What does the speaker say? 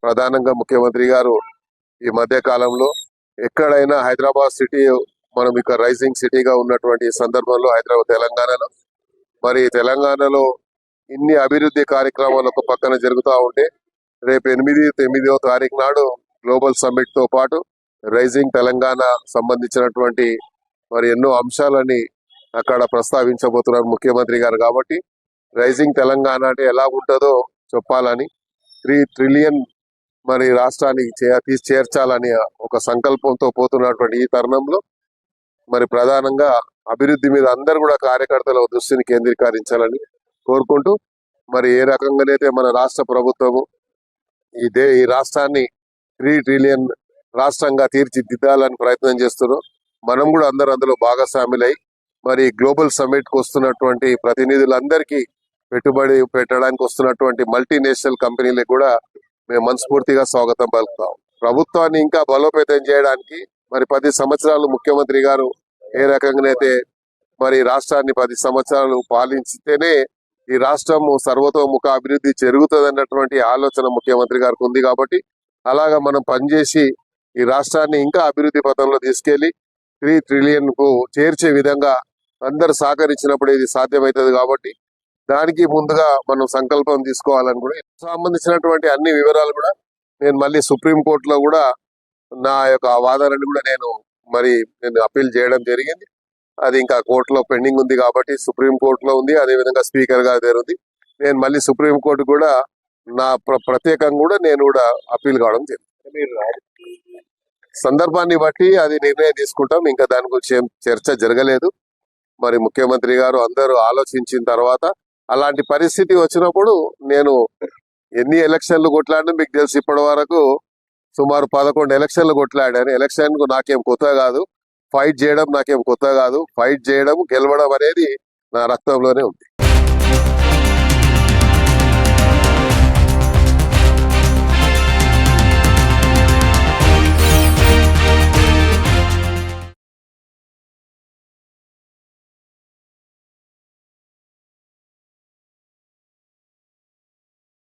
ప్రధానంగా ముఖ్యమంత్రి గారు ఈ మధ్య కాలంలో ఎక్కడైనా హైదరాబాద్ సిటీ మనం ఇక రైజింగ్ సిటీగా ఉన్నటువంటి సందర్భంలో హైదరాబాద్ తెలంగాణలో మరి తెలంగాణలో ఇన్ని అభివృద్ధి కార్యక్రమాలు ఒక పక్కన జరుగుతూ ఉంటే రేపు 8వ తారీఖు నాడు గ్లోబల్ సమ్మిట్ తో పాటు రైజింగ్ తెలంగాణ సంబంధించినటువంటి మరి ఎన్నో అంశాలని అక్కడ ప్రస్తావించబోతున్నారు ముఖ్యమంత్రి గారు. కాబట్టి రైజింగ్ తెలంగాణ అంటే ఎలా ఉంటుందో చెప్పాలని 3 ట్రిలియన్ మరి రాష్ట్రానికి చేర్చాలని ఒక సంకల్పంతో పోతున్నటువంటి ఈ తరుణంలో మరి ప్రధానంగా అభివృద్ధి మీద అందరు కూడా కార్యకర్తల దృష్టిని కేంద్రీకరించాలని కోరుకుంటూ మరి ఏ రకంగానైతే మన రాష్ట్ర ప్రభుత్వము ఈ రాష్ట్రాన్ని 3 ట్రిలియన్ రాష్ట్రంగా తీర్చిదిద్దాలని ప్రయత్నం చేస్తున్నాం. మనం కూడా అందరూ అందులో భాగస్వాములై మరి గ్లోబల్ సమ్మిట్ కు వస్తున్నటువంటి ప్రతినిధులందరికీ పెట్టుబడి పెట్టడానికి వస్తున్నటువంటి మల్టీనేషనల్ కంపెనీలకు కూడా మేము మనస్ఫూర్తిగా స్వాగతం పలుకుతాం. ప్రభుత్వాన్ని ఇంకా బలోపేతం చేయడానికి మరి 10 సంవత్సరాలు ముఖ్యమంత్రి గారు ఏ రకంగానైతే మరి రాష్ట్రాన్ని 10 సంవత్సరాలు పాలించితేనే ఈ రాష్ట్రం సర్వతోముఖ అభివృద్ధి జరుగుతుంది అన్నటువంటి ఆలోచన ముఖ్యమంత్రి గారికి ఉంది. కాబట్టి అలాగా మనం పనిచేసి ఈ రాష్ట్రాన్ని ఇంకా అభివృద్ధి పథంలో తీసుకెళ్లి 3 ట్రిలియన్ కు చేర్చే విధంగా అందరు సహకరించినప్పుడు ఇది సాధ్యమవుతుంది. కాబట్టి దానికి ముందుగా మనం సంకల్పం తీసుకోవాలని కూడా సంబంధించినటువంటి అన్ని వివరాలు కూడా నేను మళ్ళీ సుప్రీంకోర్టులో కూడా నా యొక్క వాదనని కూడా నేను అప్పీల్ చేయడం జరిగింది. అది ఇంకా కోర్టులో పెండింగ్ ఉంది కాబట్టి సుప్రీంకోర్టులో ఉంది, అదేవిధంగా స్పీకర్ గారి దగ్గర ఉంది. నేను మళ్ళీ సుప్రీంకోర్టు కూడా నా ప్రత్యేకంగా కూడా నేను కూడా అప్పీల్ కావడం జరిగింది. సందర్భాన్ని బట్టి అది నిర్ణయం తీసుకుంటాం. ఇంకా దాని గురించి ఏం చర్చ జరగలేదు. మరి ముఖ్యమంత్రి గారు అందరూ ఆలోచించిన తర్వాత అలాంటి పరిస్థితి వచ్చినప్పుడు నేను ఎన్ని ఎలక్షన్లు కొట్లాడినా మీకు తెలుసు, ఇప్పటి వరకు సుమారు 11 ఎలక్షన్లు కొట్లాడాను. ఎలక్షన్ కు నాకేం కొత్త కాదు, ఫైట్ చేయడం నాకేం కొత్త కాదు. ఫైట్ చేయడం, గెలవడం అనేది నా రక్తంలోనే ఉంది.